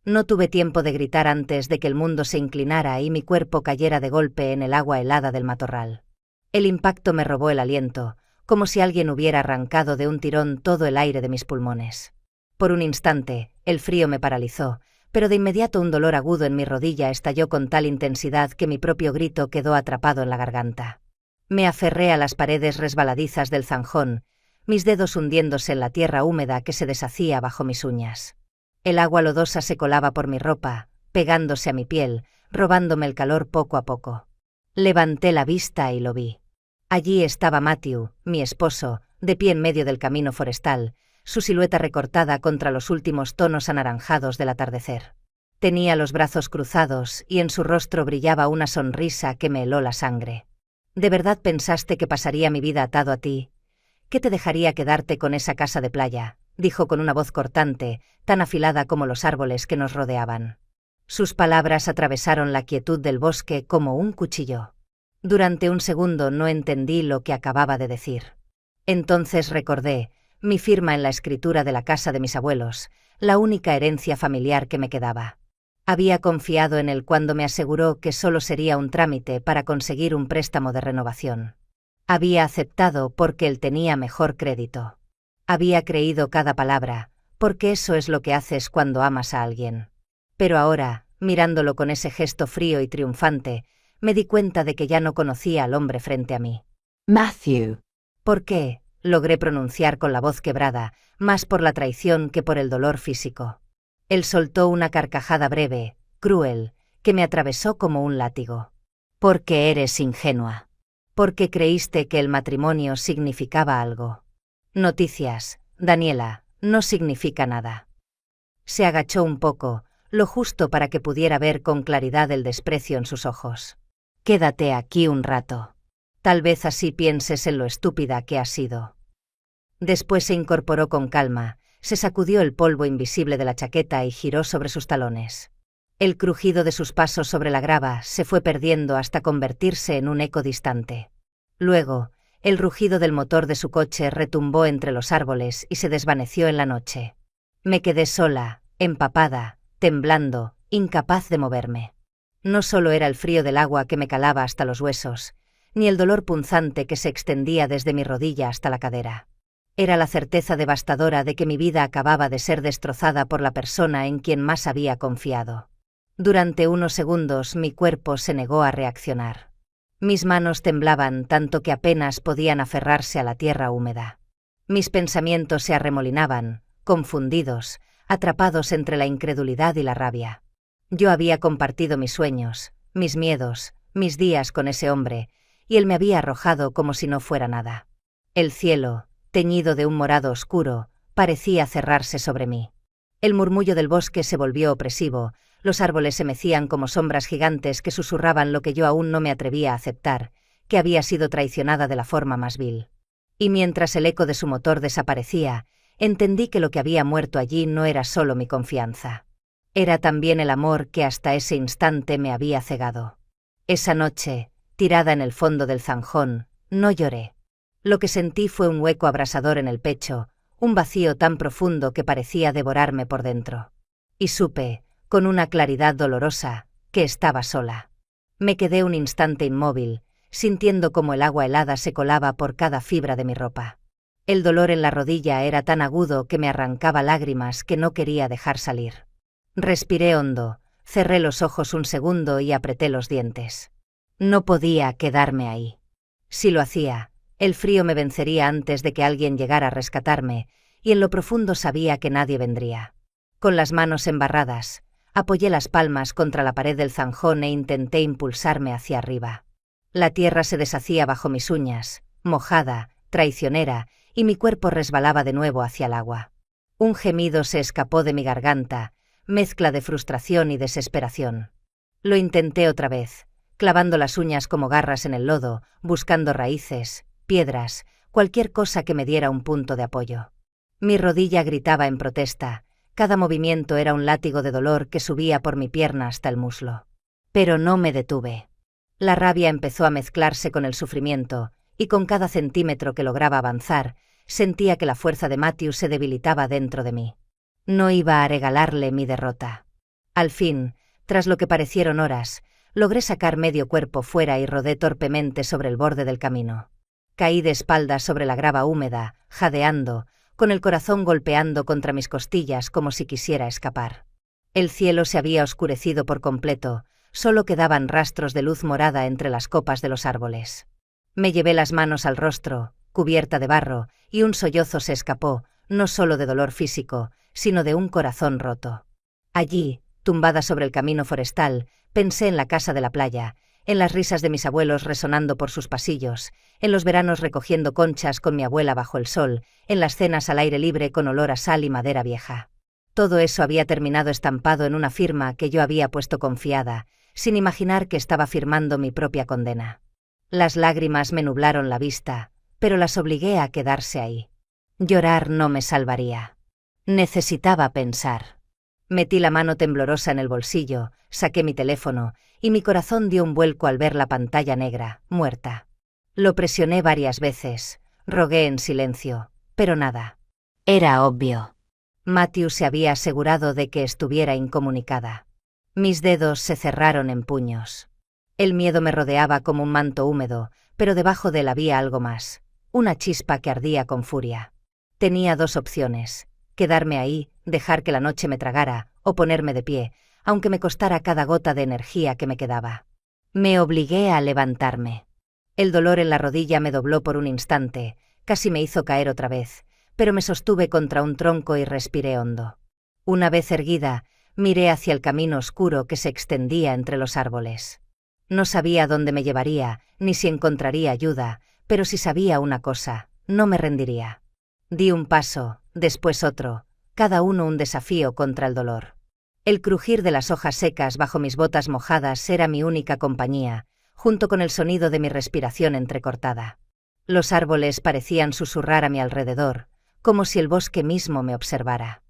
No tuve tiempo de gritar antes de que el mundo se inclinara y mi cuerpo cayera de golpe en el agua helada del matorral. El impacto me robó el aliento, como si alguien hubiera arrancado de un tirón todo el aire de mis pulmones. Por un instante, el frío me paralizó, pero de inmediato un dolor agudo en mi rodilla estalló con tal intensidad que mi propio grito quedó atrapado en la garganta. Me aferré a las paredes resbaladizas del zanjón, mis dedos hundiéndose en la tierra húmeda que se deshacía bajo mis uñas. El agua lodosa se colaba por mi ropa, pegándose a mi piel, robándome el calor poco a poco. Levanté la vista y lo vi. Allí estaba Matthew, mi esposo, de pie en medio del camino forestal, su silueta recortada contra los últimos tonos anaranjados del atardecer. Tenía los brazos cruzados y en su rostro brillaba una sonrisa que me heló la sangre. ¿De verdad pensaste que pasaría mi vida atado a ti? ¿Qué te dejaría quedarte con esa casa de playa?, dijo con una voz cortante, tan afilada como los árboles que nos rodeaban. Sus palabras atravesaron la quietud del bosque como un cuchillo. Durante un segundo no entendí lo que acababa de decir. Entonces recordé mi firma en la escritura de la casa de mis abuelos, la única herencia familiar que me quedaba. Había confiado en él cuando me aseguró que solo sería un trámite para conseguir un préstamo de renovación. Había aceptado porque él tenía mejor crédito. Había creído cada palabra, porque eso es lo que haces cuando amas a alguien. Pero ahora, mirándolo con ese gesto frío y triunfante, me di cuenta de que ya no conocía al hombre frente a mí. Matthew. ¿Por qué?, logré pronunciar con la voz quebrada, más por la traición que por el dolor físico. Él soltó una carcajada breve, cruel, que me atravesó como un látigo. Porque eres ingenua. Porque creíste que el matrimonio significaba algo. Noticias, Daniela, no significa nada. Se agachó un poco, lo justo para que pudiera ver con claridad el desprecio en sus ojos. Quédate aquí un rato. Tal vez así pienses en lo estúpida que has sido. Después se incorporó con calma, se sacudió el polvo invisible de la chaqueta y giró sobre sus talones. El crujido de sus pasos sobre la grava se fue perdiendo hasta convertirse en un eco distante. Luego, el rugido del motor de su coche retumbó entre los árboles y se desvaneció en la noche. Me quedé sola, empapada, temblando, incapaz de moverme. No solo era el frío del agua que me calaba hasta los huesos, ni el dolor punzante que se extendía desde mi rodilla hasta la cadera. Era la certeza devastadora de que mi vida acababa de ser destrozada por la persona en quien más había confiado. Durante unos segundos mi cuerpo se negó a reaccionar. Mis manos temblaban tanto que apenas podían aferrarse a la tierra húmeda. Mis pensamientos se arremolinaban, confundidos, atrapados entre la incredulidad y la rabia. Yo había compartido mis sueños, mis miedos, mis días con ese hombre, y él me había arrojado como si no fuera nada. El cielo, teñido de un morado oscuro, parecía cerrarse sobre mí. El murmullo del bosque se volvió opresivo, los árboles se mecían como sombras gigantes que susurraban lo que yo aún no me atrevía a aceptar, que había sido traicionada de la forma más vil. Y mientras el eco de su motor desaparecía, entendí que lo que había muerto allí no era solo mi confianza. Era también el amor que hasta ese instante me había cegado. Esa noche, tirada en el fondo del zanjón, no lloré. Lo que sentí fue un hueco abrasador en el pecho, un vacío tan profundo que parecía devorarme por dentro. Y supe, con una claridad dolorosa, que estaba sola. Me quedé un instante inmóvil, sintiendo como el agua helada se colaba por cada fibra de mi ropa. El dolor en la rodilla era tan agudo que me arrancaba lágrimas que no quería dejar salir. Respiré hondo, cerré los ojos un segundo y apreté los dientes. No podía quedarme ahí. Si lo hacía, el frío me vencería antes de que alguien llegara a rescatarme, y en lo profundo sabía que nadie vendría. Con las manos embarradas, apoyé las palmas contra la pared del zanjón e intenté impulsarme hacia arriba. La tierra se deshacía bajo mis uñas, mojada, traicionera, y mi cuerpo resbalaba de nuevo hacia el agua. Un gemido se escapó de mi garganta, mezcla de frustración y desesperación. Lo intenté otra vez, clavando las uñas como garras en el lodo, buscando raíces, piedras, cualquier cosa que me diera un punto de apoyo. Mi rodilla gritaba en protesta, cada movimiento era un látigo de dolor que subía por mi pierna hasta el muslo. Pero no me detuve. La rabia empezó a mezclarse con el sufrimiento, y con cada centímetro que lograba avanzar, sentía que la fuerza de Matthew se debilitaba dentro de mí. No iba a regalarle mi derrota. Al fin, tras lo que parecieron horas, logré sacar medio cuerpo fuera y rodé torpemente sobre el borde del camino. Caí de espaldas sobre la grava húmeda, jadeando, con el corazón golpeando contra mis costillas como si quisiera escapar. El cielo se había oscurecido por completo, solo quedaban rastros de luz morada entre las copas de los árboles. Me llevé las manos al rostro, cubierta de barro, y un sollozo se escapó, no solo de dolor físico, sino de un corazón roto. Allí, tumbada sobre el camino forestal, pensé en la casa de la playa, en las risas de mis abuelos resonando por sus pasillos, en los veranos recogiendo conchas con mi abuela bajo el sol, en las cenas al aire libre con olor a sal y madera vieja. Todo eso había terminado estampado en una firma que yo había puesto confiada, sin imaginar que estaba firmando mi propia condena. Las lágrimas me nublaron la vista, pero las obligué a quedarse ahí. Llorar no me salvaría. Necesitaba pensar. Metí la mano temblorosa en el bolsillo, saqué mi teléfono, y mi corazón dio un vuelco al ver la pantalla negra, muerta. Lo presioné varias veces, rogué en silencio, pero nada. Era obvio. Matthew se había asegurado de que estuviera incomunicada. Mis dedos se cerraron en puños. El miedo me rodeaba como un manto húmedo, pero debajo de él había algo más, una chispa que ardía con furia. Tenía dos opciones: quedarme ahí, dejar que la noche me tragara, o ponerme de pie, aunque me costara cada gota de energía que me quedaba. Me obligué a levantarme. El dolor en la rodilla me dobló por un instante, casi me hizo caer otra vez, pero me sostuve contra un tronco y respiré hondo. Una vez erguida, miré hacia el camino oscuro que se extendía entre los árboles. No sabía dónde me llevaría, ni si encontraría ayuda, pero sí sabía una cosa: no me rendiría. Di un paso, después otro, cada uno un desafío contra el dolor. El crujir de las hojas secas bajo mis botas mojadas era mi única compañía, junto con el sonido de mi respiración entrecortada. Los árboles parecían susurrar a mi alrededor, como si el bosque mismo me observara.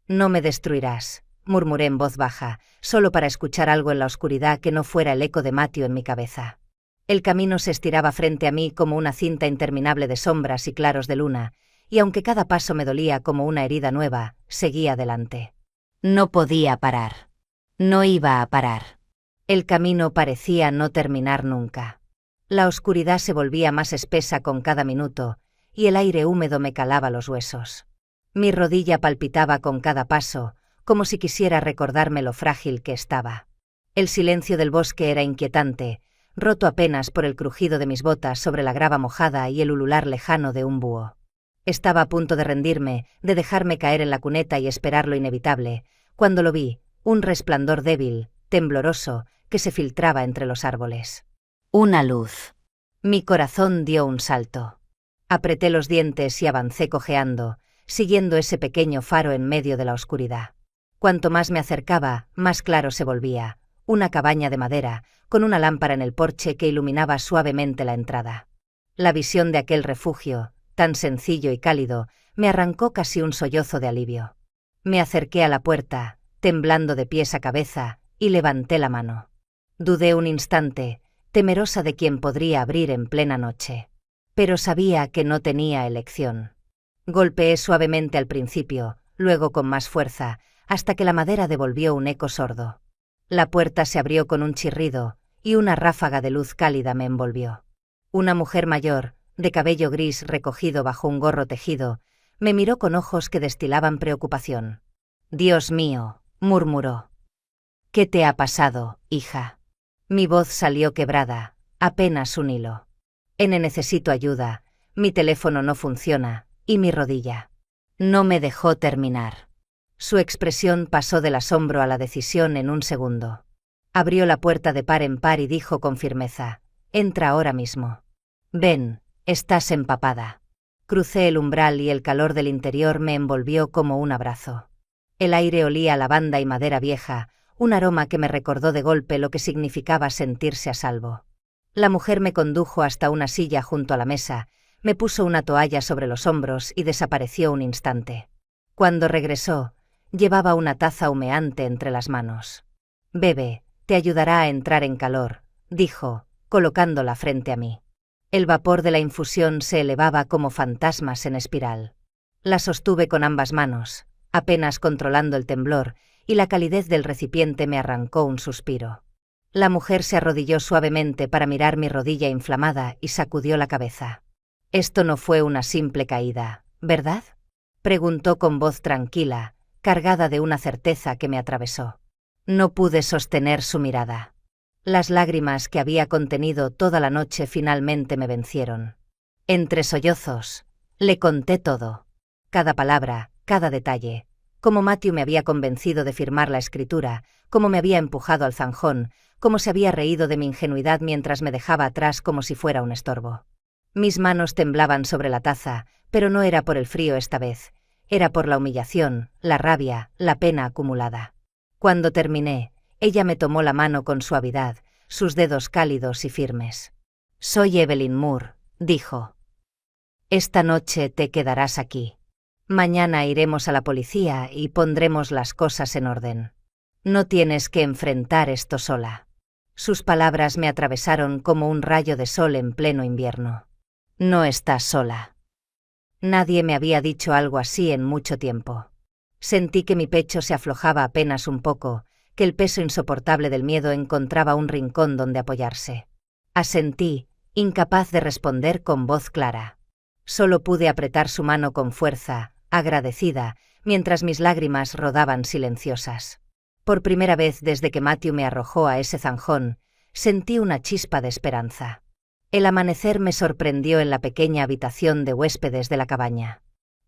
«No me destruirás», murmuré en voz baja, solo para escuchar algo en la oscuridad que no fuera el eco de Matthew en mi cabeza. El camino se estiraba frente a mí como una cinta interminable de sombras y claros de luna, y aunque cada paso me dolía como una herida nueva, seguí adelante. No podía parar. No iba a parar. El camino parecía no terminar nunca. La oscuridad se volvía más espesa con cada minuto, y el aire húmedo me calaba los huesos. Mi rodilla palpitaba con cada paso, como si quisiera recordarme lo frágil que estaba. El silencio del bosque era inquietante, roto apenas por el crujido de mis botas sobre la grava mojada y el ulular lejano de un búho. Estaba a punto de rendirme, de dejarme caer en la cuneta y esperar lo inevitable, cuando lo vi, un resplandor débil, tembloroso, que se filtraba entre los árboles. Una luz. Mi corazón dio un salto. Apreté los dientes y avancé cojeando, siguiendo ese pequeño faro en medio de la oscuridad. Cuanto más me acercaba, más claro se volvía, una cabaña de madera, con una lámpara en el porche que iluminaba suavemente la entrada. La visión de aquel refugio, tan sencillo y cálido, me arrancó casi un sollozo de alivio. Me acerqué a la puerta, temblando de pies a cabeza, y levanté la mano. Dudé un instante, temerosa de quién podría abrir en plena noche. Pero sabía que no tenía elección. Golpeé suavemente al principio, luego con más fuerza, hasta que la madera devolvió un eco sordo. La puerta se abrió con un chirrido, y una ráfaga de luz cálida me envolvió. Una mujer mayor, de cabello gris recogido bajo un gorro tejido, me miró con ojos que destilaban preocupación. «Dios mío», murmuró. «¿Qué te ha pasado, hija?» Mi voz salió quebrada, apenas un hilo. Necesito ayuda, mi teléfono no funciona, y mi rodilla». No me dejó terminar. Su expresión pasó del asombro a la decisión en un segundo. Abrió la puerta de par en par y dijo con firmeza: «Entra ahora mismo. Ven, estás empapada». Crucé el umbral y el calor del interior me envolvió como un abrazo. El aire olía a lavanda y madera vieja, un aroma que me recordó de golpe lo que significaba sentirse a salvo. La mujer me condujo hasta una silla junto a la mesa, me puso una toalla sobre los hombros y desapareció un instante. Cuando regresó, llevaba una taza humeante entre las manos. «Bebe, te ayudará a entrar en calor», dijo, colocándola frente a mí. El vapor de la infusión se elevaba como fantasmas en espiral. La sostuve con ambas manos, apenas controlando el temblor, y la calidez del recipiente me arrancó un suspiro. La mujer se arrodilló suavemente para mirar mi rodilla inflamada y sacudió la cabeza. «Esto no fue una simple caída, ¿verdad?», preguntó con voz tranquila, cargada de una certeza que me atravesó. No pude sostener su mirada. Las lágrimas que había contenido toda la noche finalmente me vencieron. Entre sollozos, le conté todo. Cada palabra, cada detalle. Cómo Matthew me había convencido de firmar la escritura, cómo me había empujado al zanjón, cómo se había reído de mi ingenuidad mientras me dejaba atrás como si fuera un estorbo. Mis manos temblaban sobre la taza, pero no era por el frío esta vez. Era por la humillación, la rabia, la pena acumulada. Cuando terminé, ella me tomó la mano con suavidad, sus dedos cálidos y firmes. «Soy Evelyn Moore», dijo. «Esta noche te quedarás aquí. Mañana iremos a la policía y pondremos las cosas en orden. No tienes que enfrentar esto sola». Sus palabras me atravesaron como un rayo de sol en pleno invierno. «No estás sola». Nadie me había dicho algo así en mucho tiempo. Sentí que mi pecho se aflojaba apenas un poco, que el peso insoportable del miedo encontraba un rincón donde apoyarse. Asentí, incapaz de responder con voz clara. Solo pude apretar su mano con fuerza, agradecida, mientras mis lágrimas rodaban silenciosas. Por primera vez desde que Matthew me arrojó a ese zanjón, sentí una chispa de esperanza. El amanecer me sorprendió en la pequeña habitación de huéspedes de la cabaña.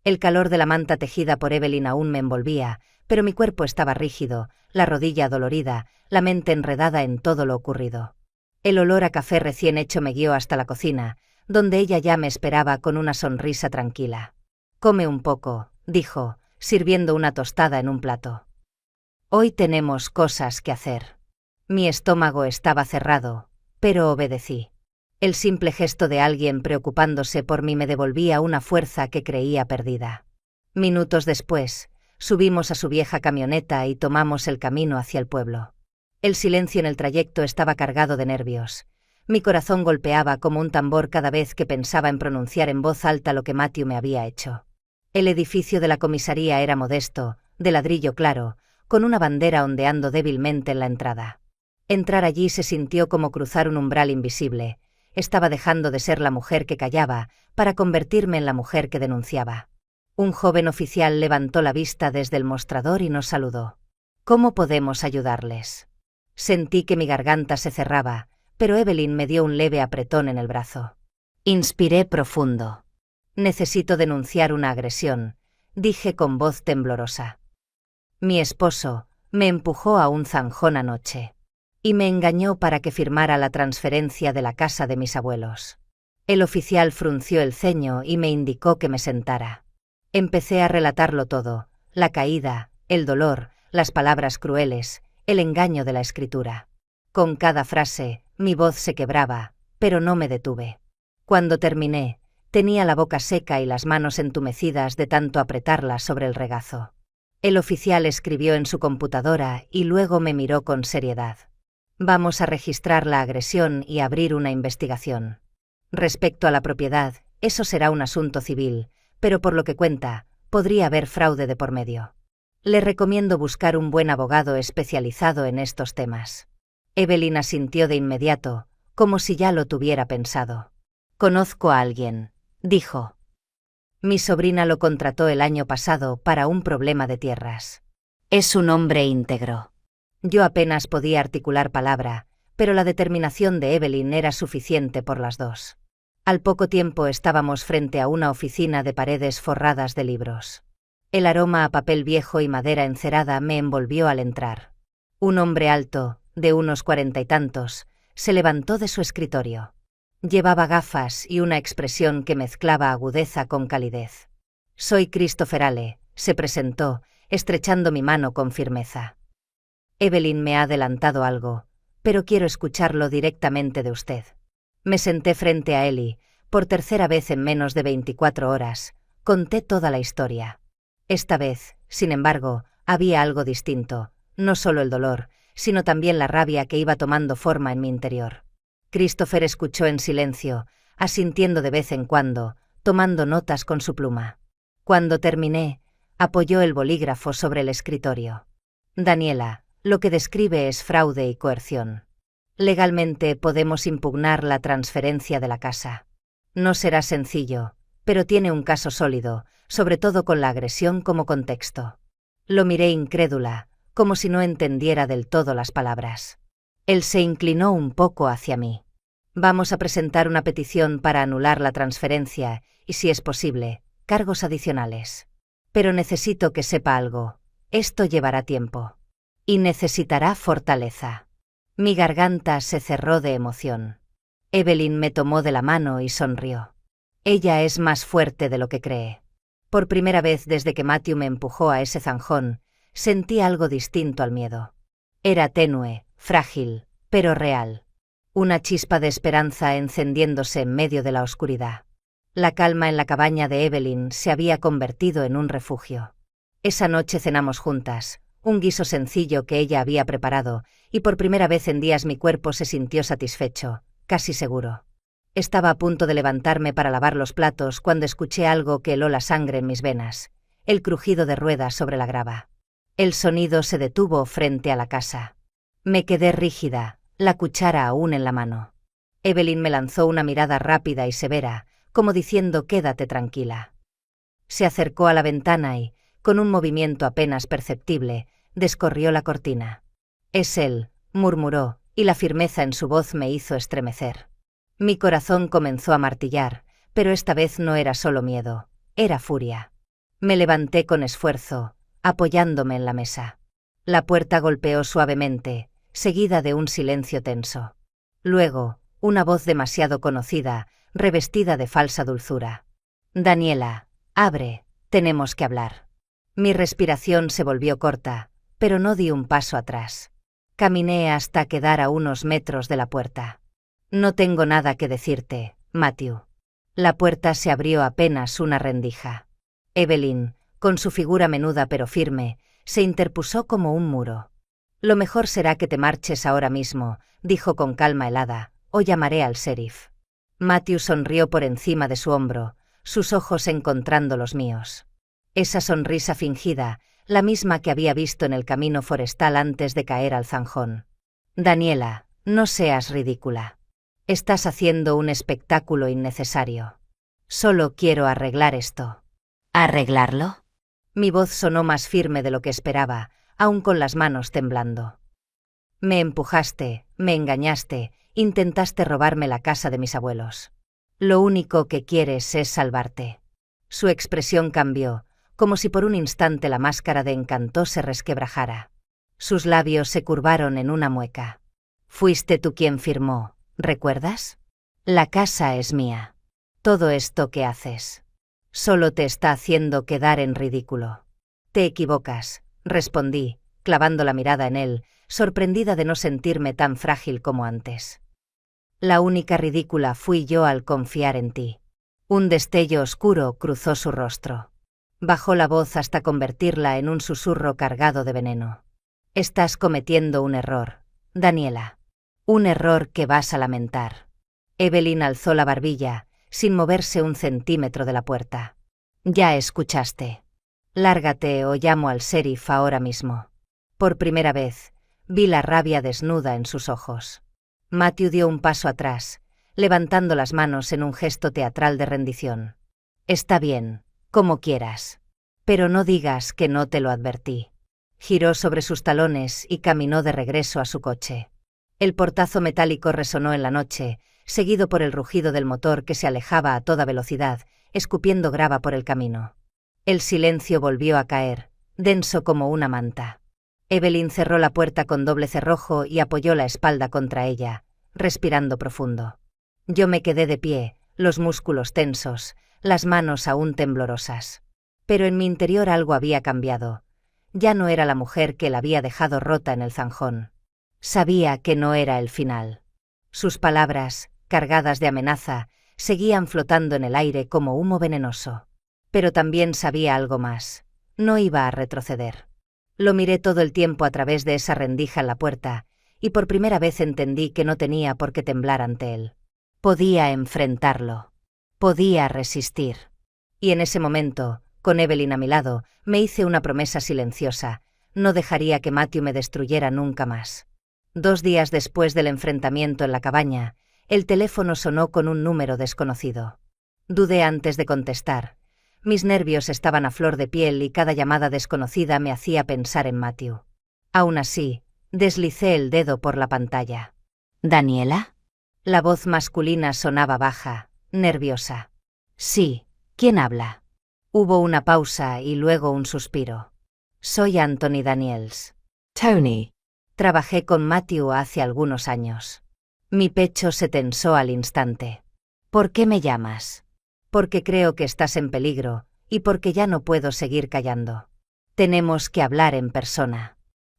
El calor de la manta tejida por Evelyn aún me envolvía, pero mi cuerpo estaba rígido, la rodilla dolorida, la mente enredada en todo lo ocurrido. El olor a café recién hecho me guió hasta la cocina, donde ella ya me esperaba con una sonrisa tranquila. «Come un poco», dijo, sirviendo una tostada en un plato. «Hoy tenemos cosas que hacer». Mi estómago estaba cerrado, pero obedecí. El simple gesto de alguien preocupándose por mí me devolvía una fuerza que creía perdida. Minutos después, subimos a su vieja camioneta y tomamos el camino hacia el pueblo. El silencio en el trayecto estaba cargado de nervios. Mi corazón golpeaba como un tambor cada vez que pensaba en pronunciar en voz alta lo que Matthew me había hecho. El edificio de la comisaría era modesto, de ladrillo claro, con una bandera ondeando débilmente en la entrada. Entrar allí se sintió como cruzar un umbral invisible. Estaba dejando de ser la mujer que callaba para convertirme en la mujer que denunciaba. Un joven oficial levantó la vista desde el mostrador y nos saludó. «¿Cómo podemos ayudarles?». Sentí que mi garganta se cerraba, pero Evelyn me dio un leve apretón en el brazo. Inspiré profundo. «Necesito denunciar una agresión», dije con voz temblorosa. «Mi esposo me empujó a un zanjón anoche y me engañó para que firmara la transferencia de la casa de mis abuelos». El oficial frunció el ceño y me indicó que me sentara. Empecé a relatarlo todo, la caída, el dolor, las palabras crueles, el engaño de la escritura. Con cada frase, mi voz se quebraba, pero no me detuve. Cuando terminé, tenía la boca seca y las manos entumecidas de tanto apretarla sobre el regazo. El oficial escribió en su computadora y luego me miró con seriedad. «Vamos a registrar la agresión y abrir una investigación. Respecto a la propiedad, eso será un asunto civil, pero por lo que cuenta, podría haber fraude de por medio. Le recomiendo buscar un buen abogado especializado en estos temas». Evelyn asintió de inmediato, como si ya lo tuviera pensado. «Conozco a alguien», dijo. «Mi sobrina lo contrató el año pasado para un problema de tierras. Es un hombre íntegro». Yo apenas podía articular palabra, pero la determinación de Evelyn era suficiente por las dos. Al poco tiempo estábamos frente a una oficina de paredes forradas de libros. El aroma a papel viejo y madera encerada me envolvió al entrar. Un hombre alto, de unos 40 y tantos, se levantó de su escritorio. Llevaba gafas y una expresión que mezclaba agudeza con calidez. «Soy Christopher Ale», se presentó, estrechando mi mano con firmeza. «Evelyn me ha adelantado algo, pero quiero escucharlo directamente de usted». Me senté frente a él y, por tercera vez en menos de 24 horas, conté toda la historia. Esta vez, sin embargo, había algo distinto, no solo el dolor, sino también la rabia que iba tomando forma en mi interior. Christopher escuchó en silencio, asintiendo de vez en cuando, tomando notas con su pluma. Cuando terminé, apoyó el bolígrafo sobre el escritorio. Daniela, lo que describe es fraude y coerción. Legalmente podemos impugnar la transferencia de la casa. No será sencillo, pero tiene un caso sólido, sobre todo con la agresión como contexto. Lo miré incrédula, como si no entendiera del todo las palabras. Él se inclinó un poco hacia mí. Vamos a presentar una petición para anular la transferencia y, si es posible, cargos adicionales. Pero necesito que sepa algo. Esto llevará tiempo. Y necesitará fortaleza. Mi garganta se cerró de emoción. Evelyn me tomó de la mano y sonrió. Ella es más fuerte de lo que cree. Por primera vez desde que Matthew me empujó a ese zanjón, sentí algo distinto al miedo. Era tenue, frágil, pero real. Una chispa de esperanza encendiéndose en medio de la oscuridad. La calma en la cabaña de Evelyn se había convertido en un refugio. Esa noche cenamos juntas, un guiso sencillo que ella había preparado, y por primera vez en días mi cuerpo se sintió satisfecho, casi seguro. Estaba a punto de levantarme para lavar los platos cuando escuché algo que heló la sangre en mis venas, el crujido de ruedas sobre la grava. El sonido se detuvo frente a la casa. Me quedé rígida, la cuchara aún en la mano. Evelyn me lanzó una mirada rápida y severa, como diciendo «quédate tranquila». Se acercó a la ventana y, con un movimiento apenas perceptible, descorrió la cortina. «Es él», murmuró, y la firmeza en su voz me hizo estremecer. Mi corazón comenzó a martillar, pero esta vez no era solo miedo, era furia. Me levanté con esfuerzo, apoyándome en la mesa. La puerta golpeó suavemente, seguida de un silencio tenso. Luego, una voz demasiado conocida, revestida de falsa dulzura. «Daniela, abre, tenemos que hablar». Mi respiración se volvió corta, pero no di un paso atrás. Caminé hasta quedar a unos metros de la puerta. «No tengo nada que decirte, Matthew». La puerta se abrió apenas una rendija. Evelyn, con su figura menuda pero firme, se interpuso como un muro. «Lo mejor será que te marches ahora mismo», dijo con calma helada, «o llamaré al sheriff». Matthew sonrió por encima de su hombro, sus ojos encontrando los míos. Esa sonrisa fingida, la misma que había visto en el camino forestal antes de caer al zanjón. «Daniela, no seas ridícula. Estás haciendo un espectáculo innecesario. Solo quiero arreglar esto». «¿Arreglarlo?» Mi voz sonó más firme de lo que esperaba, aún con las manos temblando. «Me empujaste, me engañaste, intentaste robarme la casa de mis abuelos. Lo único que quieres es salvarte». Su expresión cambió, como si por un instante la máscara de encanto se resquebrajara. Sus labios se curvaron en una mueca. «Fuiste tú quien firmó, ¿recuerdas? La casa es mía. Todo esto que haces solo te está haciendo quedar en ridículo». «Te equivocas», respondí, clavando la mirada en él, sorprendida de no sentirme tan frágil como antes. «La única ridícula fui yo al confiar en ti». Un destello oscuro cruzó su rostro. Bajó la voz hasta convertirla en un susurro cargado de veneno. «Estás cometiendo un error, Daniela. Un error que vas a lamentar». Evelyn alzó la barbilla, sin moverse un centímetro de la puerta. «Ya escuchaste. Lárgate o llamo al sheriff ahora mismo». Por primera vez, vi la rabia desnuda en sus ojos. Matthew dio un paso atrás, levantando las manos en un gesto teatral de rendición. «Está bien, como quieras. Pero no digas que no te lo advertí». Giró sobre sus talones y caminó de regreso a su coche. El portazo metálico resonó en la noche, seguido por el rugido del motor que se alejaba a toda velocidad, escupiendo grava por el camino. El silencio volvió a caer, denso como una manta. Evelyn cerró la puerta con doble cerrojo y apoyó la espalda contra ella, respirando profundo. Yo me quedé de pie, los músculos tensos, las manos aún temblorosas. Pero en mi interior algo había cambiado. Ya no era la mujer que la había dejado rota en el zanjón. Sabía que no era el final. Sus palabras, cargadas de amenaza, seguían flotando en el aire como humo venenoso. Pero también sabía algo más. No iba a retroceder. Lo miré todo el tiempo a través de esa rendija en la puerta, y por primera vez entendí que no tenía por qué temblar ante él. Podía enfrentarlo. Podía resistir. Y en ese momento, con Evelyn a mi lado, me hice una promesa silenciosa. no dejaría que Matthew me destruyera nunca más. 2 días después del enfrentamiento en la cabaña, el teléfono sonó con un número desconocido. Dudé antes de contestar. Mis nervios estaban a flor de piel y cada llamada desconocida me hacía pensar en Matthew. Aún así, deslicé el dedo por la pantalla. ¿Daniela? La voz masculina sonaba baja, nerviosa. Sí, ¿quién habla? Hubo una pausa y luego un suspiro. Soy Anthony Daniels. Tony. Trabajé con Matthew hace algunos años. Mi pecho se tensó al instante. ¿Por qué me llamas? Porque creo que estás en peligro, y porque ya no puedo seguir callando. Tenemos que hablar en persona.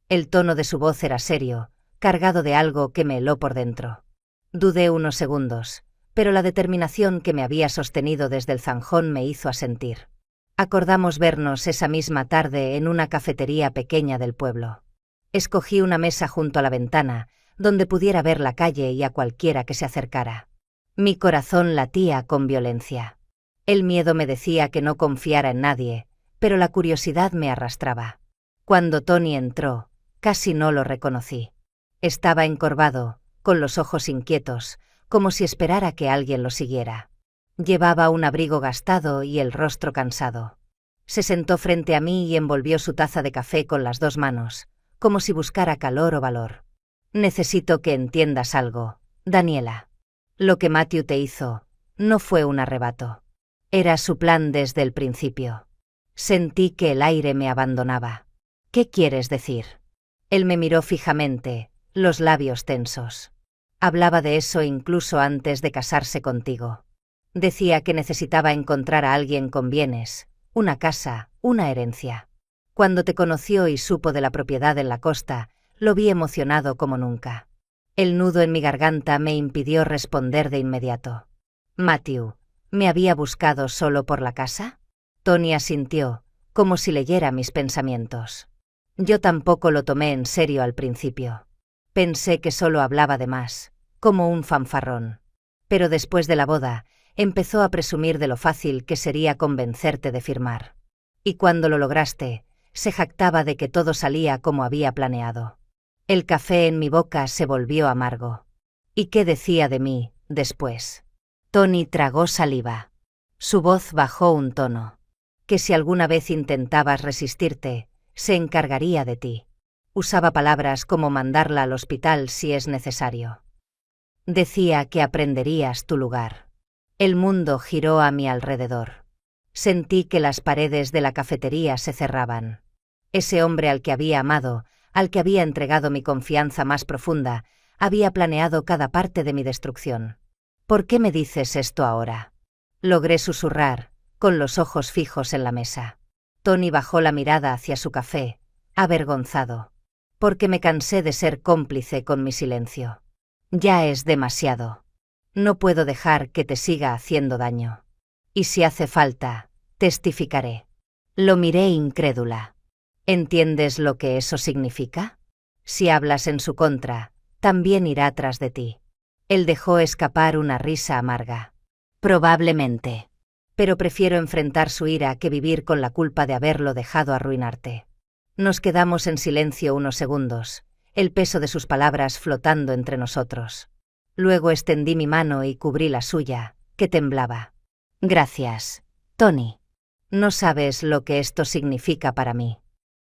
El tono de su voz era serio, cargado de algo que me heló por dentro. Dudé unos segundos, pero la determinación que me había sostenido desde el zanjón me hizo asentir. Acordamos vernos esa misma tarde en una cafetería pequeña del pueblo. Escogí una mesa junto a la ventana, donde pudiera ver la calle y a cualquiera que se acercara. Mi corazón latía con violencia. El miedo me decía que no confiara en nadie, pero la curiosidad me arrastraba. Cuando Tony entró, casi no lo reconocí. Estaba encorvado, con los ojos inquietos, como si esperara que alguien lo siguiera. Llevaba un abrigo gastado y el rostro cansado. Se sentó frente a mí y envolvió su taza de café con las 2 manos, como si buscara calor o valor. Necesito que entiendas algo, Daniela. Lo que Matthew te hizo no fue un arrebato. Era su plan desde el principio. Sentí que el aire me abandonaba. ¿Qué quieres decir? Él me miró fijamente, los labios tensos. Hablaba de eso incluso antes de casarse contigo. Decía que necesitaba encontrar a alguien con bienes, una casa, una herencia. Cuando te conoció y supo de la propiedad en la costa, lo vi emocionado como nunca. El nudo en mi garganta me impidió responder de inmediato. Matthew, ¿me había buscado solo por la casa? Tony asintió, como si leyera mis pensamientos. Yo tampoco lo tomé en serio al principio. Pensé que solo hablaba de más, como un fanfarrón. Pero después de la boda, empezó a presumir de lo fácil que sería convencerte de firmar. Y cuando lo lograste, se jactaba de que todo salía como había planeado. El café en mi boca se volvió amargo. ¿Y qué decía de mí, después? Tony tragó saliva. Su voz bajó un tono. Que si alguna vez intentabas resistirte, se encargaría de ti. Usaba palabras como mandarla al hospital si es necesario. Decía que aprenderías tu lugar. El mundo giró a mi alrededor. Sentí que las paredes de la cafetería se cerraban. Ese hombre al que había amado, al que había entregado mi confianza más profunda, había planeado cada parte de mi destrucción. ¿Por qué me dices esto ahora? Logré susurrar, con los ojos fijos en la mesa. Tony bajó la mirada hacia su café, avergonzado. Porque me cansé de ser cómplice con mi silencio. Ya es demasiado. No puedo dejar que te siga haciendo daño. Y si hace falta, testificaré. Lo miré incrédula. ¿Entiendes lo que eso significa? Si hablas en su contra, también irá tras de ti. Él dejó escapar una risa amarga. Probablemente. Pero prefiero enfrentar su ira que vivir con la culpa de haberlo dejado arruinarte. Nos quedamos en silencio unos segundos, el peso de sus palabras flotando entre nosotros. Luego extendí mi mano y cubrí la suya, que temblaba. Gracias, Tony. No sabes lo que esto significa para mí.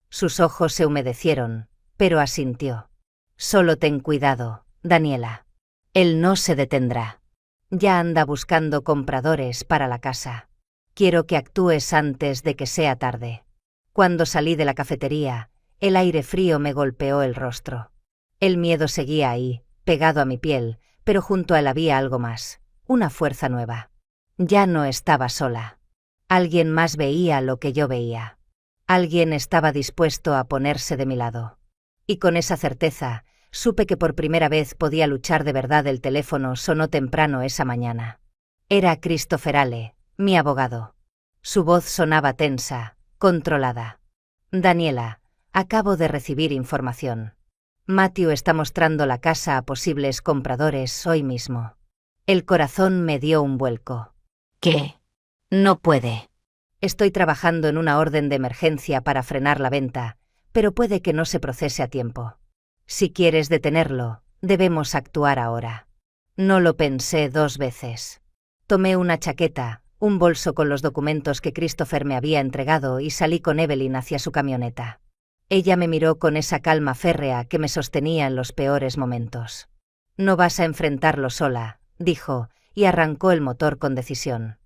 Sus ojos se humedecieron, pero asintió. Solo ten cuidado, Daniela. Él no se detendrá. Ya anda buscando compradores para la casa. Quiero que actúes antes de que sea tarde. Cuando salí de la cafetería, el aire frío me golpeó el rostro. El miedo seguía ahí, pegado a mi piel, pero junto a él había algo más, una fuerza nueva. Ya no estaba sola. Alguien más veía lo que yo veía. Alguien estaba dispuesto a ponerse de mi lado. Y con esa certeza, supe que por primera vez podía luchar de verdad. El teléfono sonó temprano esa mañana. Era Christopher Ale, mi abogado. Su voz sonaba tensa, controlada. Daniela, acabo de recibir información. Matthew está mostrando la casa a posibles compradores hoy mismo. El corazón me dio un vuelco. ¿Qué? No puede. Estoy trabajando en una orden de emergencia para frenar la venta, pero puede que no se procese a tiempo. Si quieres detenerlo, debemos actuar ahora. No lo pensé 2 veces. Tomé una chaqueta, un bolso con los documentos que Christopher me había entregado y salí con Evelyn hacia su camioneta. Ella me miró con esa calma férrea que me sostenía en los peores momentos. «No vas a enfrentarlo sola», dijo, y arrancó el motor con decisión.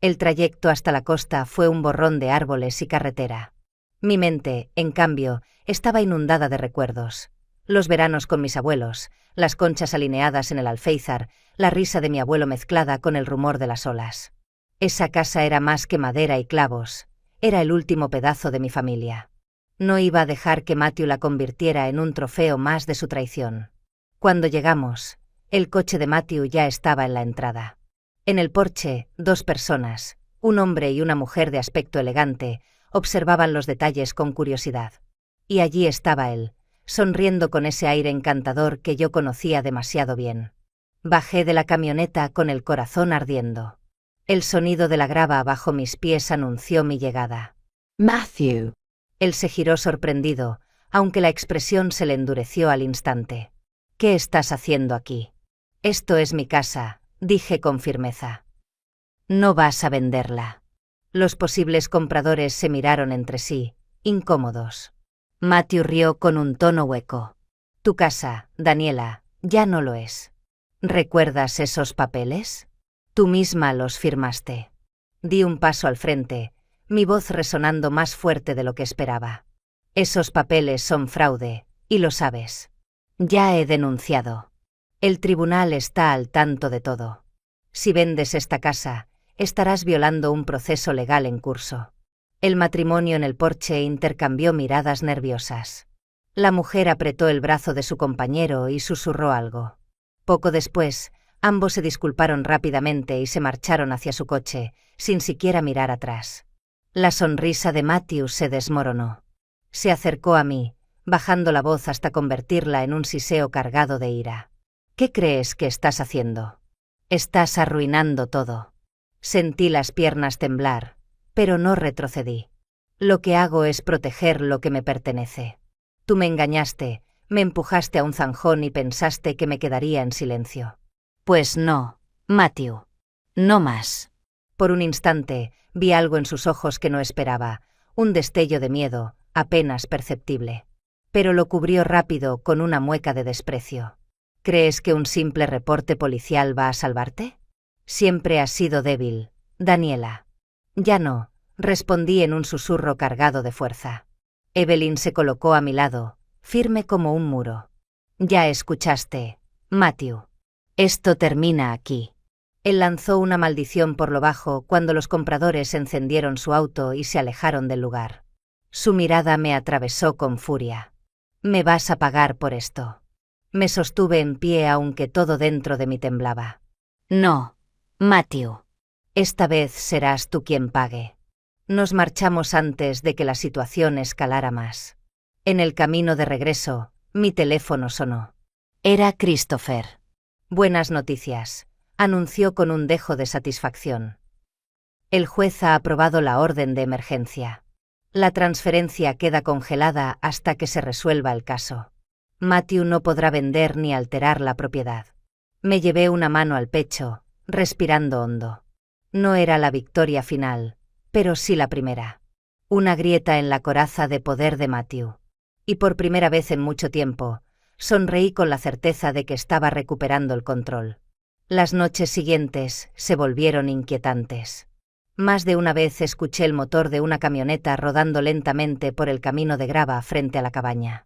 El trayecto hasta la costa fue un borrón de árboles y carretera. Mi mente, en cambio, estaba inundada de recuerdos. Los veranos con mis abuelos, las conchas alineadas en el alféizar, la risa de mi abuelo mezclada con el rumor de las olas. Esa casa era más que madera y clavos, era el último pedazo de mi familia. No iba a dejar que Matthew la convirtiera en un trofeo más de su traición. Cuando llegamos, el coche de Matthew ya estaba en la entrada. En el porche, 2 personas, un hombre y una mujer de aspecto elegante, observaban los detalles con curiosidad. Y allí estaba él, sonriendo con ese aire encantador que yo conocía demasiado bien. Bajé de la camioneta con el corazón ardiendo. El sonido de la grava bajo mis pies anunció mi llegada. Matthew. Él se giró sorprendido, aunque la expresión se le endureció al instante. «¿Qué estás haciendo aquí?» «Esto es mi casa», dije con firmeza. «No vas a venderla». Los posibles compradores se miraron entre sí, incómodos. Matthew rió con un tono hueco. «Tu casa, Daniela, ya no lo es. ¿Recuerdas esos papeles? Tú misma los firmaste». Di un paso al frente, mi voz resonando más fuerte de lo que esperaba. «Esos papeles son fraude, y lo sabes. Ya he denunciado. El tribunal está al tanto de todo. Si vendes esta casa, estarás violando un proceso legal en curso». El matrimonio en el porche intercambió miradas nerviosas. La mujer apretó el brazo de su compañero y susurró algo. Poco después, ambos se disculparon rápidamente y se marcharon hacia su coche, sin siquiera mirar atrás. La sonrisa de Matthew se desmoronó. Se acercó a mí, bajando la voz hasta convertirla en un siseo cargado de ira. «¿Qué crees que estás haciendo? Estás arruinando todo». Sentí las piernas temblar, pero no retrocedí. «Lo que hago es proteger lo que me pertenece. Tú me engañaste, me empujaste a un zanjón y pensaste que me quedaría en silencio». «Pues no, Matthew. No más». Por un instante, vi algo en sus ojos que no esperaba, un destello de miedo, apenas perceptible. Pero lo cubrió rápido con una mueca de desprecio. «¿Crees que un simple reporte policial va a salvarte? Siempre has sido débil, Daniela». «Ya no», respondí en un susurro cargado de fuerza. Evelyn se colocó a mi lado, firme como un muro. «Ya escuchaste, Matthew. Esto termina aquí». Él lanzó una maldición por lo bajo cuando los compradores encendieron su auto y se alejaron del lugar. Su mirada me atravesó con furia. «Me vas a pagar por esto». Me sostuve en pie aunque todo dentro de mí temblaba. «No, Matthew. Esta vez serás tú quien pague». Nos marchamos antes de que la situación escalara más. En el camino de regreso, mi teléfono sonó. Era Christopher. «Buenas noticias», anunció con un dejo de satisfacción. «El juez ha aprobado la orden de emergencia. La transferencia queda congelada hasta que se resuelva el caso. Matthew no podrá vender ni alterar la propiedad». Me llevé una mano al pecho, respirando hondo. No era la victoria final, pero sí la primera. Una grieta en la coraza de poder de Matthew. Y por primera vez en mucho tiempo, sonreí con la certeza de que estaba recuperando el control. Las noches siguientes se volvieron inquietantes. Más de una vez escuché el motor de una camioneta rodando lentamente por el camino de grava frente a la cabaña.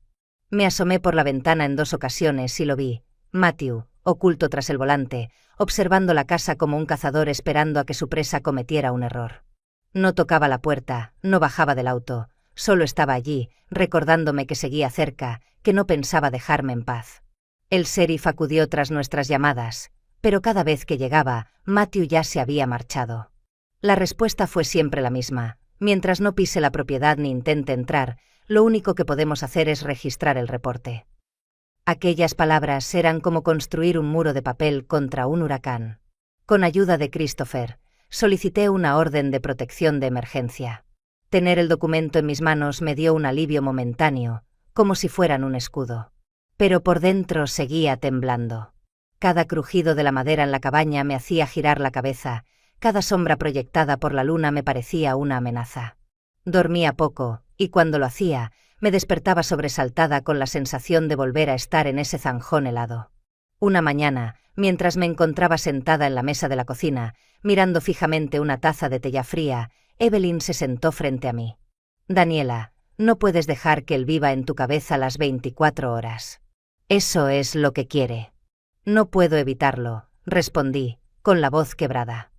Me asomé por la ventana en 2 ocasiones y lo vi, Matthew, oculto tras el volante, observando la casa como un cazador esperando a que su presa cometiera un error. No tocaba la puerta, no bajaba del auto, solo estaba allí, recordándome que seguía cerca, que no pensaba dejarme en paz. El sheriff acudió tras nuestras llamadas, pero cada vez que llegaba, Matthew ya se había marchado. La respuesta fue siempre la misma: mientras no pise la propiedad ni intente entrar, lo único que podemos hacer es registrar el reporte. Aquellas palabras eran como construir un muro de papel contra un huracán. Con ayuda de Christopher, solicité una orden de protección de emergencia. Tener el documento en mis manos me dio un alivio momentáneo, como si fueran un escudo. Pero por dentro seguía temblando. Cada crujido de la madera en la cabaña me hacía girar la cabeza, cada sombra proyectada por la luna me parecía una amenaza. Dormía poco, y cuando lo hacía, me despertaba sobresaltada con la sensación de volver a estar en ese zanjón helado. Una mañana, mientras me encontraba sentada en la mesa de la cocina, mirando fijamente una taza de té ya fría, Evelyn se sentó frente a mí. «Daniela, no puedes dejar que él viva en tu cabeza las 24 horas. Eso es lo que quiere». «No puedo evitarlo», respondí, con la voz quebrada.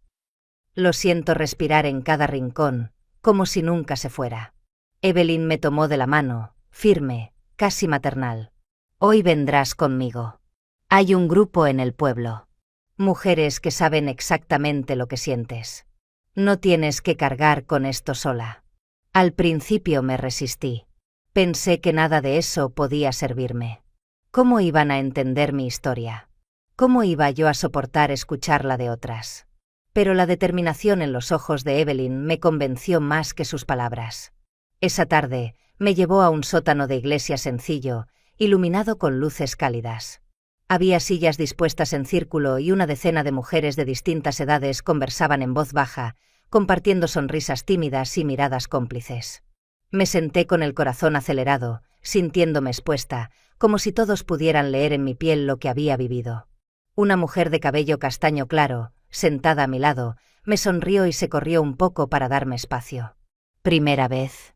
«Lo siento respirar en cada rincón, como si nunca se fuera». Evelyn me tomó de la mano, firme, casi maternal. «Hoy vendrás conmigo. Hay un grupo en el pueblo. Mujeres que saben exactamente lo que sientes. No tienes que cargar con esto sola». Al principio me resistí. Pensé que nada de eso podía servirme. ¿Cómo iban a entender mi historia? ¿Cómo iba yo a soportar escucharla de otras? Pero la determinación en los ojos de Evelyn me convenció más que sus palabras. Esa tarde, me llevó a un sótano de iglesia sencillo, iluminado con luces cálidas. Había sillas dispuestas en círculo y una decena de mujeres de distintas edades conversaban en voz baja, compartiendo sonrisas tímidas y miradas cómplices. Me senté con el corazón acelerado, sintiéndome expuesta, como si todos pudieran leer en mi piel lo que había vivido. Una mujer de cabello castaño claro, sentada a mi lado, me sonrió y se corrió un poco para darme espacio. «¿Primera vez?»,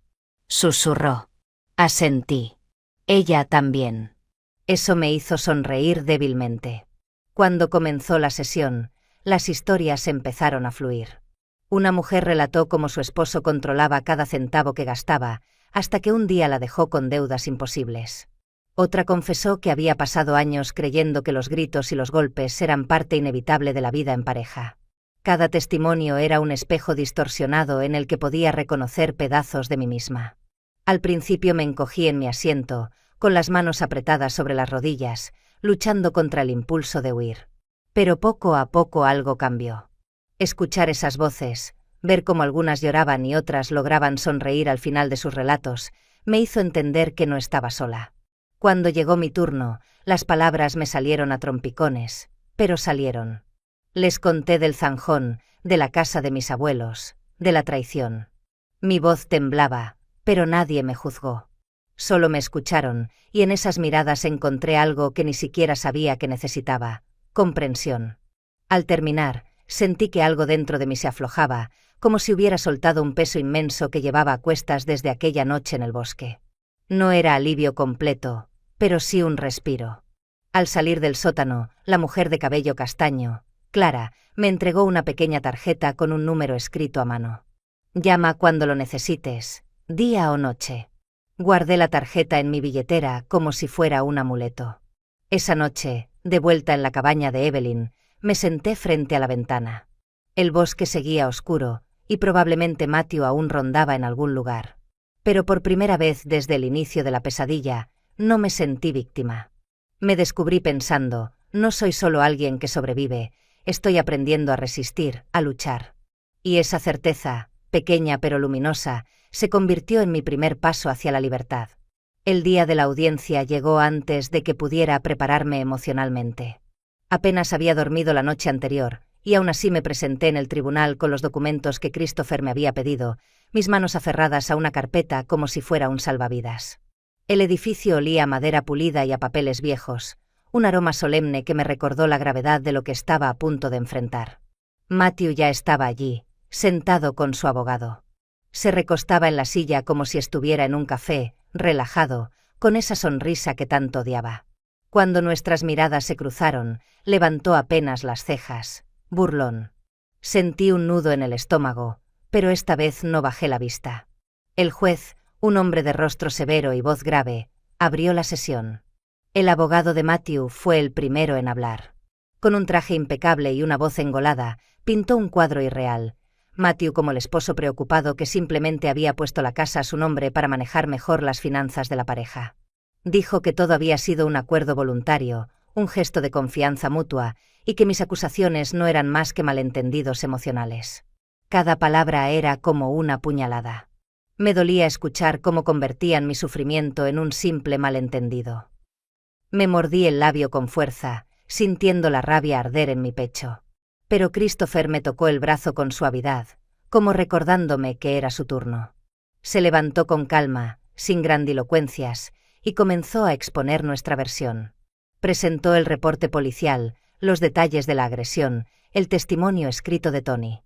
susurró. Asentí. «Ella también». Eso me hizo sonreír débilmente. Cuando comenzó la sesión, las historias empezaron a fluir. Una mujer relató cómo su esposo controlaba cada centavo que gastaba, hasta que un día la dejó con deudas imposibles. Otra confesó que había pasado años creyendo que los gritos y los golpes eran parte inevitable de la vida en pareja. Cada testimonio era un espejo distorsionado en el que podía reconocer pedazos de mí misma. Al principio me encogí en mi asiento, con las manos apretadas sobre las rodillas, luchando contra el impulso de huir. Pero poco a poco algo cambió. Escuchar esas voces, ver cómo algunas lloraban y otras lograban sonreír al final de sus relatos, me hizo entender que no estaba sola. Cuando llegó mi turno, las palabras me salieron a trompicones, pero salieron. Les conté del zanjón, de la casa de mis abuelos, de la traición. Mi voz temblaba, pero nadie me juzgó. Solo me escucharon, y en esas miradas encontré algo que ni siquiera sabía que necesitaba: comprensión. Al terminar, sentí que algo dentro de mí se aflojaba, como si hubiera soltado un peso inmenso que llevaba a cuestas desde aquella noche en el bosque. No era alivio completo, pero sí un respiro. Al salir del sótano, la mujer de cabello castaño, Clara, me entregó una pequeña tarjeta con un número escrito a mano. «Llama cuando lo necesites, día o noche». Guardé la tarjeta en mi billetera como si fuera un amuleto. Esa noche, de vuelta en la cabaña de Evelyn, me senté frente a la ventana. El bosque seguía oscuro, y probablemente Matthew aún rondaba en algún lugar. Pero por primera vez desde el inicio de la pesadilla, no me sentí víctima. Me descubrí pensando: no soy solo alguien que sobrevive, estoy aprendiendo a resistir, a luchar. Y esa certeza, pequeña pero luminosa, se convirtió en mi primer paso hacia la libertad. El día de la audiencia llegó antes de que pudiera prepararme emocionalmente. Apenas había dormido la noche anterior, y aún así me presenté en el tribunal con los documentos que Christopher me había pedido, mis manos aferradas a una carpeta como si fuera un salvavidas. El edificio olía a madera pulida y a papeles viejos, un aroma solemne que me recordó la gravedad de lo que estaba a punto de enfrentar. Matthew ya estaba allí, sentado con su abogado. Se recostaba en la silla como si estuviera en un café, relajado, con esa sonrisa que tanto odiaba. Cuando nuestras miradas se cruzaron, levantó apenas las cejas, burlón. Sentí un nudo en el estómago, pero esta vez no bajé la vista. El juez, un hombre de rostro severo y voz grave, abrió la sesión. El abogado de Matthew fue el primero en hablar. Con un traje impecable y una voz engolada, pintó un cuadro irreal. Matthew como el esposo preocupado que simplemente había puesto la casa a su nombre para manejar mejor las finanzas de la pareja. Dijo que todo había sido un acuerdo voluntario, un gesto de confianza mutua, y que mis acusaciones no eran más que malentendidos emocionales. Cada palabra era como una puñalada. Me dolía escuchar cómo convertían mi sufrimiento en un simple malentendido. Me mordí el labio con fuerza, sintiendo la rabia arder en mi pecho. Pero Christopher me tocó el brazo con suavidad, como recordándome que era su turno. Se levantó con calma, sin grandilocuencias, y comenzó a exponer nuestra versión. Presentó el reporte policial, los detalles de la agresión, el testimonio escrito de Tony.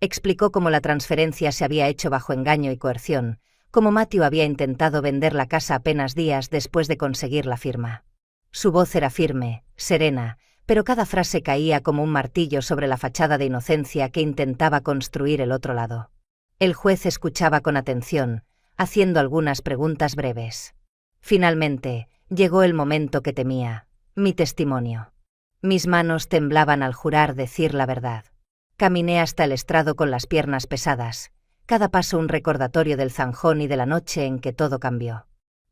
Explicó cómo la transferencia se había hecho bajo engaño y coerción, cómo Matthew había intentado vender la casa apenas días después de conseguir la firma. Su voz era firme, serena, pero cada frase caía como un martillo sobre la fachada de inocencia que intentaba construir el otro lado. El juez escuchaba con atención, haciendo algunas preguntas breves. Finalmente, llegó el momento que temía, mi testimonio. Mis manos temblaban al jurar decir la verdad. Caminé hasta el estrado con las piernas pesadas, cada paso un recordatorio del zanjón y de la noche en que todo cambió.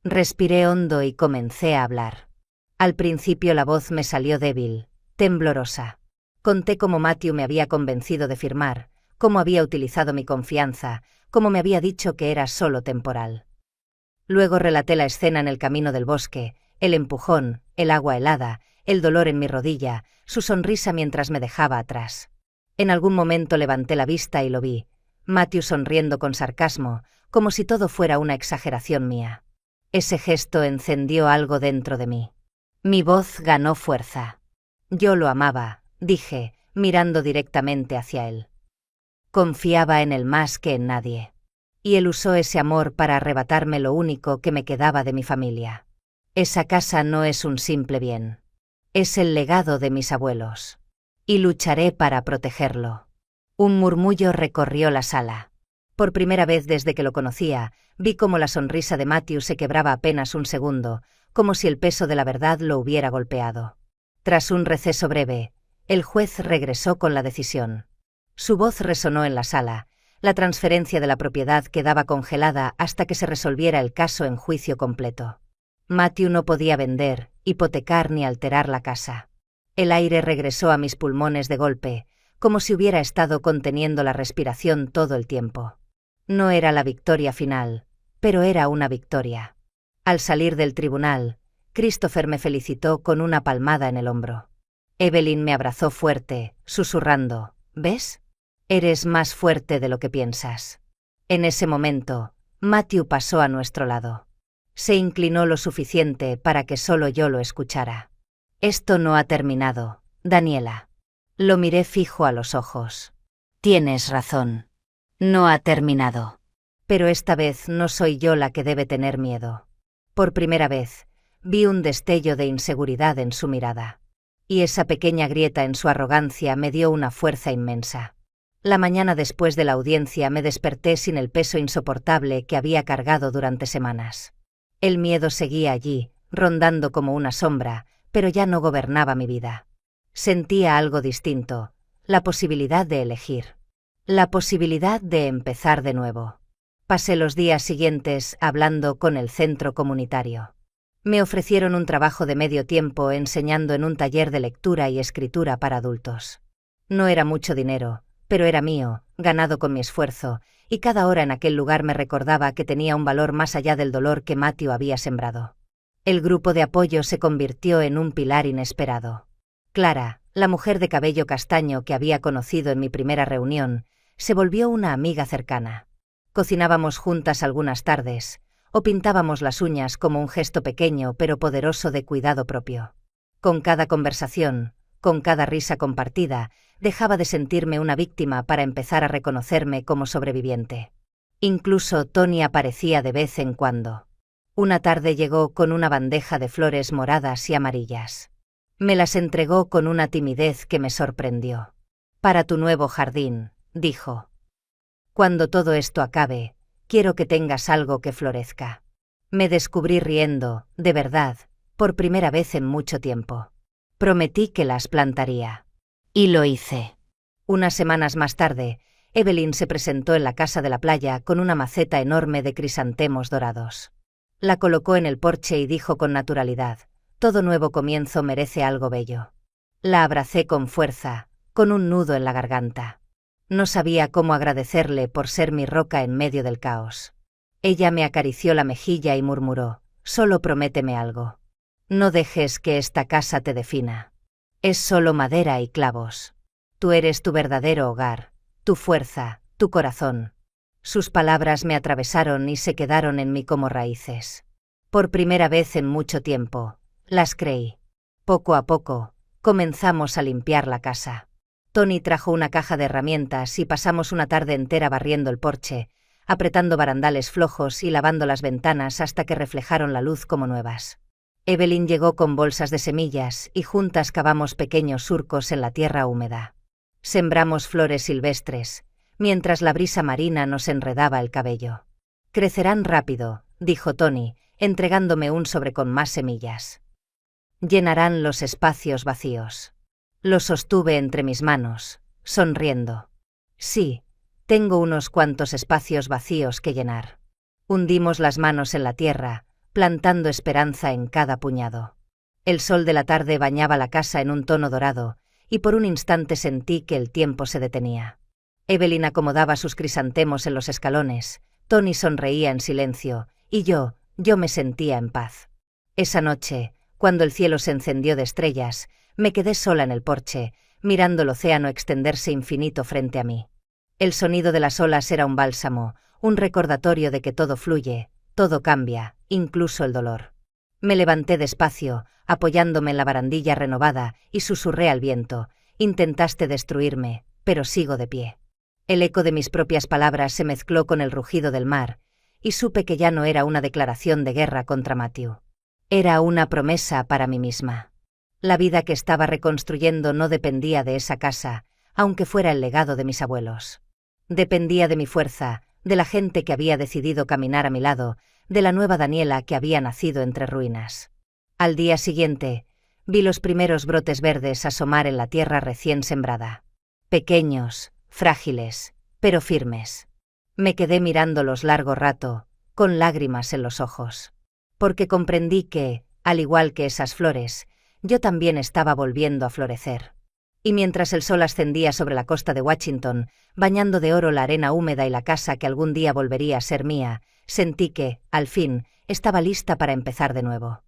Respiré hondo y comencé a hablar. Al principio la voz me salió débil, temblorosa. Conté cómo Matthew me había convencido de firmar, cómo había utilizado mi confianza, cómo me había dicho que era solo temporal. Luego relaté la escena en el camino del bosque, el empujón, el agua helada, el dolor en mi rodilla, su sonrisa mientras me dejaba atrás. En algún momento levanté la vista y lo vi, Matthew sonriendo con sarcasmo, como si todo fuera una exageración mía. Ese gesto encendió algo dentro de mí. Mi voz ganó fuerza. Yo lo amaba, dije, mirando directamente hacia él. Confiaba en él más que en nadie. Y él usó ese amor para arrebatarme lo único que me quedaba de mi familia. Esa casa no es un simple bien. Es el legado de mis abuelos. Y lucharé para protegerlo. Un murmullo recorrió la sala. Por primera vez desde que lo conocía, vi cómo la sonrisa de Matthew se quebraba apenas un segundo, como si el peso de la verdad lo hubiera golpeado. Tras un receso breve, el juez regresó con la decisión. Su voz resonó en la sala. La transferencia de la propiedad quedaba congelada hasta que se resolviera el caso en juicio completo. Matthew no podía vender, hipotecar ni alterar la casa. El aire regresó a mis pulmones de golpe, como si hubiera estado conteniendo la respiración todo el tiempo. No era la victoria final, pero era una victoria. Al salir del tribunal, Christopher me felicitó con una palmada en el hombro. Evelyn me abrazó fuerte, susurrando, ¿ves? Eres más fuerte de lo que piensas. En ese momento, Matthew pasó a nuestro lado. Se inclinó lo suficiente para que solo yo lo escuchara. Esto no ha terminado, Daniela. Lo miré fijo a los ojos. Tienes razón. No ha terminado. Pero esta vez no soy yo la que debe tener miedo. Por primera vez, vi un destello de inseguridad en su mirada. Y esa pequeña grieta en su arrogancia me dio una fuerza inmensa. La mañana después de la audiencia me desperté sin el peso insoportable que había cargado durante semanas. El miedo seguía allí, rondando como una sombra, pero ya no gobernaba mi vida. Sentía algo distinto, la posibilidad de elegir. La posibilidad de empezar de nuevo. Pasé los días siguientes hablando con el centro comunitario. Me ofrecieron un trabajo de medio tiempo enseñando en un taller de lectura y escritura para adultos. No era mucho dinero, pero era mío, ganado con mi esfuerzo, y cada hora en aquel lugar me recordaba que tenía un valor más allá del dolor que Matthew había sembrado. El grupo de apoyo se convirtió en un pilar inesperado. Clara, la mujer de cabello castaño que había conocido en mi primera reunión, se volvió una amiga cercana. Cocinábamos juntas algunas tardes, o pintábamos las uñas como un gesto pequeño pero poderoso de cuidado propio. Con cada conversación, con cada risa compartida, dejaba de sentirme una víctima para empezar a reconocerme como sobreviviente. Incluso Tony aparecía de vez en cuando. Una tarde llegó con una bandeja de flores moradas y amarillas. Me las entregó con una timidez que me sorprendió. «Para tu nuevo jardín», dijo. «Cuando todo esto acabe, quiero que tengas algo que florezca». Me descubrí riendo, de verdad, por primera vez en mucho tiempo. Prometí que las plantaría. Y lo hice. Unas semanas más tarde, Evelyn se presentó en la casa de la playa con una maceta enorme de crisantemos dorados. La colocó en el porche y dijo con naturalidad, «Todo nuevo comienzo merece algo bello». La abracé con fuerza, con un nudo en la garganta. No sabía cómo agradecerle por ser mi roca en medio del caos. Ella me acarició la mejilla y murmuró: «Solo prométeme algo. No dejes que esta casa te defina. Es solo madera y clavos. Tú eres tu verdadero hogar, tu fuerza, tu corazón». Sus palabras me atravesaron y se quedaron en mí como raíces. Por primera vez en mucho tiempo, las creí. Poco a poco, comenzamos a limpiar la casa. Tony trajo una caja de herramientas y pasamos una tarde entera barriendo el porche, apretando barandales flojos y lavando las ventanas hasta que reflejaron la luz como nuevas. Evelyn llegó con bolsas de semillas y juntas cavamos pequeños surcos en la tierra húmeda. Sembramos flores silvestres, mientras la brisa marina nos enredaba el cabello. «Crecerán rápido», dijo Tony, entregándome un sobre con más semillas. «Llenarán los espacios vacíos». Lo sostuve entre mis manos, sonriendo. «Sí, tengo unos cuantos espacios vacíos que llenar». Hundimos las manos en la tierra, plantando esperanza en cada puñado. El sol de la tarde bañaba la casa en un tono dorado, y por un instante sentí que el tiempo se detenía. Evelyn acomodaba sus crisantemos en los escalones, Tony sonreía en silencio, y yo me sentía en paz. Esa noche, cuando el cielo se encendió de estrellas, me quedé sola en el porche, mirando el océano extenderse infinito frente a mí. El sonido de las olas era un bálsamo, un recordatorio de que todo fluye, todo cambia, incluso el dolor. Me levanté despacio, apoyándome en la barandilla renovada, y susurré al viento: «Intentaste destruirme, pero sigo de pie». El eco de mis propias palabras se mezcló con el rugido del mar, y supe que ya no era una declaración de guerra contra Matthew. Era una promesa para mí misma. La vida que estaba reconstruyendo no dependía de esa casa, aunque fuera el legado de mis abuelos. Dependía de mi fuerza, de la gente que había decidido caminar a mi lado, de la nueva Daniela que había nacido entre ruinas. Al día siguiente, vi los primeros brotes verdes asomar en la tierra recién sembrada. Pequeños, frágiles, pero firmes. Me quedé mirándolos largo rato, con lágrimas en los ojos. Porque comprendí que, al igual que esas flores, yo también estaba volviendo a florecer. Y mientras el sol ascendía sobre la costa de Washington, bañando de oro la arena húmeda y la casa que algún día volvería a ser mía, sentí que, al fin, estaba lista para empezar de nuevo.